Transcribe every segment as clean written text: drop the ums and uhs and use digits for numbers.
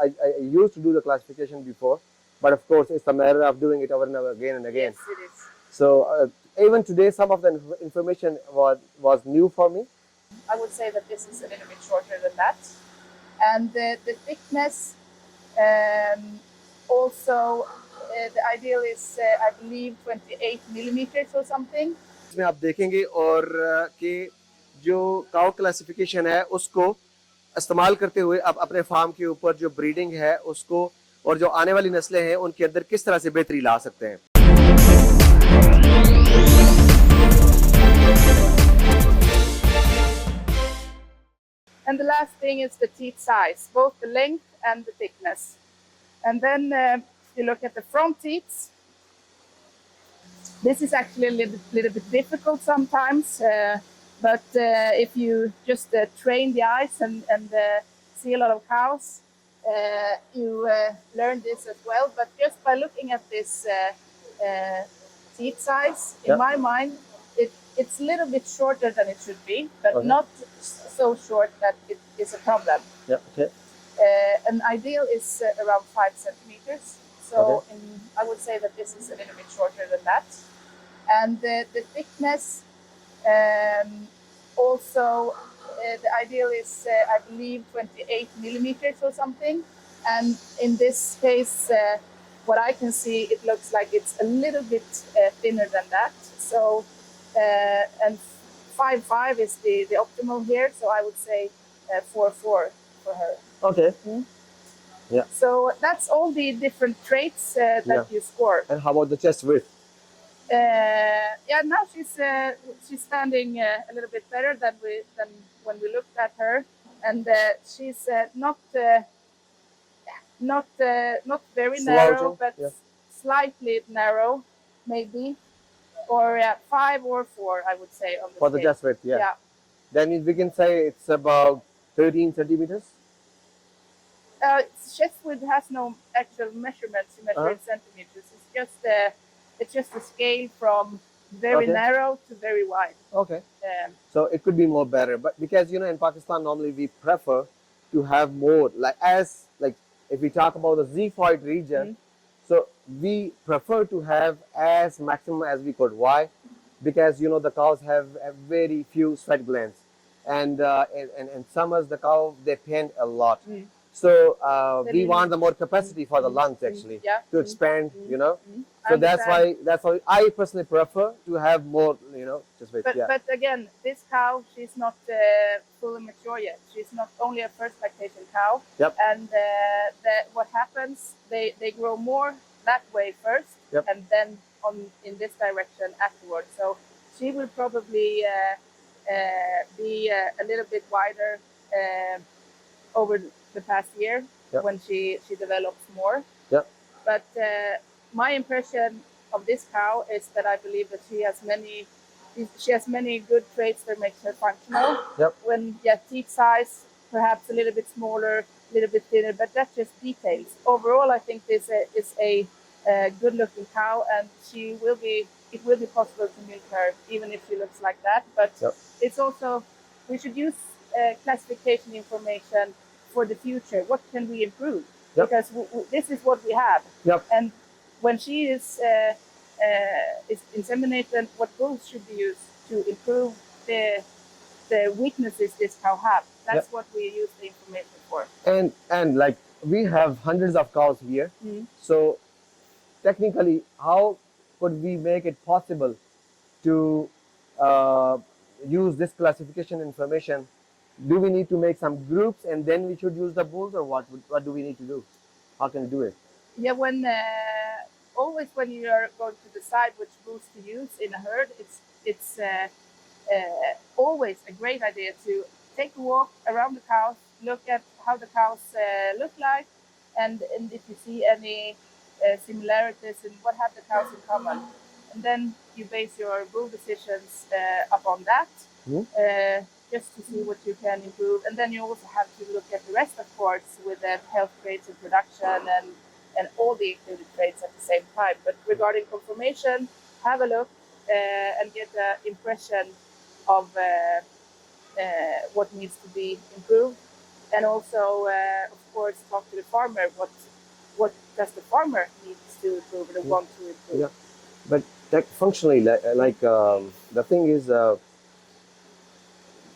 I used to do the classification before, but of course it's a matter of doing it over and over again and again. Yes, it is. So even today, some of the information was new for me. I would say that this is a little bit shorter than that. And the thickness also, the ideal is, I believe, 28 millimeters or something. इसमें आप देखेंगे और कि जो cow classification है उसको इस्तेमाल करते हुए आप अपने फार्म के ऊपर जो ब्रीडिंग है उसको और जो आने वाली नस्लें हैं उनके अंदर किस तरह से बेहतरी ला सकते हैं. And the last thing is the teeth size, both the length and the thickness. And then you look at the front teeth. This is actually a little bit difficult sometimes, but if you just train the eyes and see a lot of cows, you learn this as well. But just by looking at this teeth size, in my mind, it's a little bit shorter than it should be, but not so short that it is a problem. Yeah, okay. An ideal is around 5 centimeters. So I would say that this is a little bit shorter than that. And the thickness also, the ideal is, I believe, 28 millimeters or something. And in this case, what I can see, it looks like it's a little bit thinner than that. So, and 5.5 is the optimal here. So I would say 4.4 for her. Okay. Yeah. So that's all the different traits that you score. And how about the chest width? Yeah, now she's standing a little bit better than when we looked at her, and she's not very narrow, but slightly narrow, maybe, or 5 or 4, I would say on the for the chest width. Yeah. That means we can say it's about 13 centimeters. Chest width has no actual measurements. You measure in centimeters. It's just a scale from very narrow to very wide. Okay. So it could be more better, but because in Pakistan normally we prefer to have more like if we talk about the xiphoid region, so we prefer to have as maximum as we could. Why? Because the cows have very few sweat glands, and in summers the cow they pant a lot. So we want the more capacity for the lungs actually to expand, So that's why I personally prefer to have more, just wait. But again, this cow, she's not fully mature yet. She's not only a first lactation cow. And what happens, they grow more that way first, and then in this direction afterwards. So she will probably be a little bit wider over the past year when she develops more. But my impression of this cow is that I believe that she has many good traits that makes her functional. When teeth size perhaps a little bit smaller, a little bit thinner, but that's just details. Overall, I think this is a good looking cow, and it will be possible to milk her even if she looks like that. But it's also, we should use classification information for the future. What can we improve? Because this is what we have. And when she is inseminated, what rules should be used to improve the weaknesses this cow have? That's what we use the information for. And like we have hundreds of cows here. So technically, how could we make it possible to use this classification information? Do we need to make some groups and then we should use the bulls, or what do we need to do? How can we do it? Yeah, always when you are going to decide which bulls to use in a herd, it's always a great idea to take a walk around the cows, look at how the cows look like, and if you see any similarities in what have the cows in common. And then you base your bull decisions upon that. Just to see what you can improve. And then you also have to look at the rest, of course, with the health traits and production and all the included traits at the same time. But regarding conformation, have a look and get an impression of what needs to be improved. and also, of course, talk to the farmer. What does the farmer needs to improve and want to improve? Yeah, but that functionally, the thing is,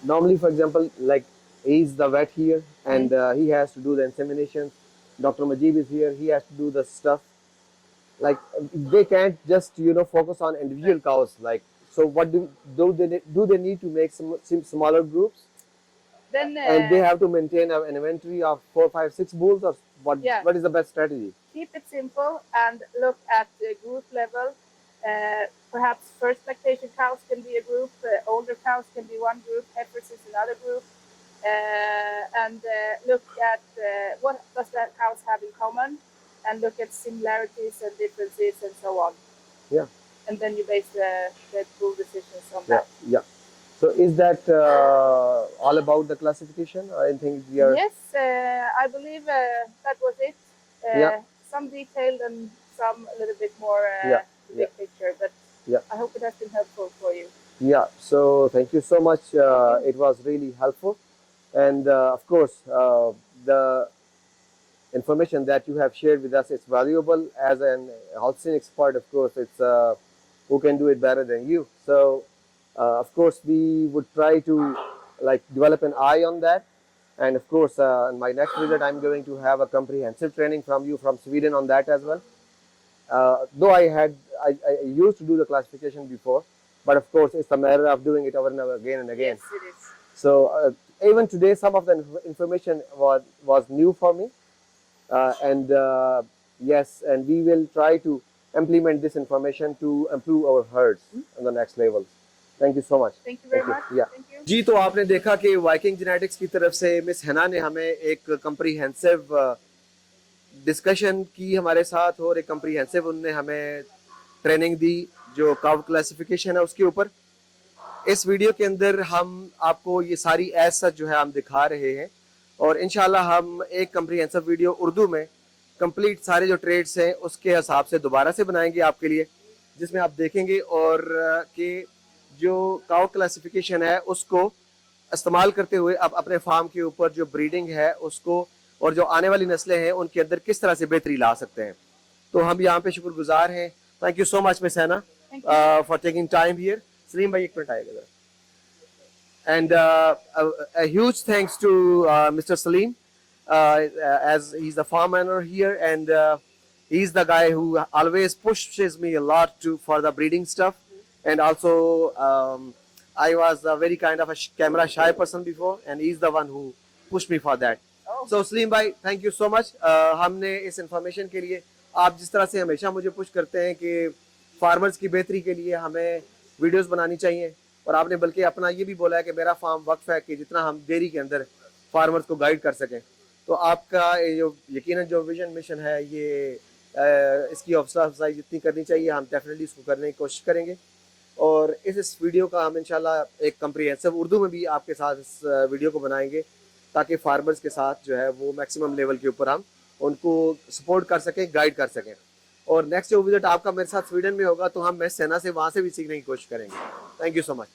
normally, for example, like he's the vet here, and he has to do the insemination. Dr. Majib is here; he has to do the stuff. Like they can't just focus on individual cows. Like, so what do they need to make some smaller groups? Then And they have to maintain an inventory of 4, 5, 6 bulls, or what? Yeah. What is the best strategy? Keep it simple and look at the group level. Perhaps first lactation cows can be a group, older cows can be one group, heifers is another group, and look at what does that cows have in common, and look at similarities and differences and so on. Yeah. And then you base the bull decisions on Yeah. that. Yeah. So is that all about the classification? I think we are. Yes, I believe that was it. Yeah. Some detailed and some a little bit more Yeah. big picture, but Yeah. I hope it has been helpful for you. Yeah. So thank you so much. It was really helpful, and of course, the information that you have shared with us is valuable. As an Holstein expert, of course, it's who can do it better than you. So, of course, we would try to like develop an eye on that. And of course, in my next visit, I'm going to have a comprehensive training from you from Sweden on that as well. Though I used to do the classification before, but of course, it's a matter of doing it over and over again and again. Yes, it is. So even today, some of the information was new for me. And yes, and we will try to implement this information to improve our herds on the next levels. Thank you so much. Thank you very much. Yeah. Thank you. जी, तो आपने देखा कि Viking genetics की तरफ से miss हैना ने हमें एक कंप्रीहेंसिव डिस्कशन की हमारे साथ, और एक कंप्रीहेंसिव उनने हमें ट्रेनिंग दी जो काउ क्लासिफिकेशन है उसके ऊपर। इस वीडियो के अंदर हम आपको ये सारी एज सच जो है हम दिखा रहे हैं, और इंशाल्लाह हम एक कंप्रीहेंसिव वीडियो उर्दू में कंप्लीट सारे जो ट्रेड्स हैं उसके हिसाब से दोबारा से बनाएंगे आपके लिए, जिसमें आप देखेंगे और कि जो काउ क्लासिफिकेशन है उसको इस्तेमाल करते हुए आप अपने फार्म के ऊपर जो ब्रीडिंग है उसको और जो आने वाली नस्लें हैं उनके अंदर किस तरह से बेहतरी ला सकते हैं। तो हम यहाँ पे शुक्रगुजार हैं। Thank you so much miss Hina for taking time here. Salim भाई एक मिनट आएगा जरा। And a huge thanks to Mr. Salim, as he's the farm owner here, and he's the guy who always pushes me a lot for the breeding stuff. And also, I was a very kind of a camera shy person before, and he's the one who pushed me for that. Oh. So Salim bhai, thank you so much. हमने इस information के लिए, आप जिस तरह से हमेशा मुझे पुश करते हैं कि फार्मर्स की बेहतरी के लिए हमें वीडियोस बनानी चाहिए, और आपने बल्कि अपना ये भी बोला है कि मेरा फार्म वक्फ है कि जितना हम डेयरी के अंदर फार्मर्स को गाइड कर सकें। तो आपका जो यकीनन जो विजन मिशन है ये इसकी हौसला अफजाई जितनी करनी चाहिए हम डेफिनेटली इसको करने की कोशिश करेंगे। और इस वीडियो का हम इंशाल्लाह एक कंप्रीहेंसिव उर्दू में भी आपके साथ इस वीडियो को बनाएंगे, ताकि फार्मर्स के साथ जो है वो मैक्सिमम लेवल के ऊपर हम उनको सपोर्ट कर सकें, गाइड कर सकें। और नेक्स्ट जो विजिट आपका मेरे साथ स्वीडन में होगा तो हम मैं सेना से वहाँ से भी सीखने की कोशिश करेंगे। Thank you so much.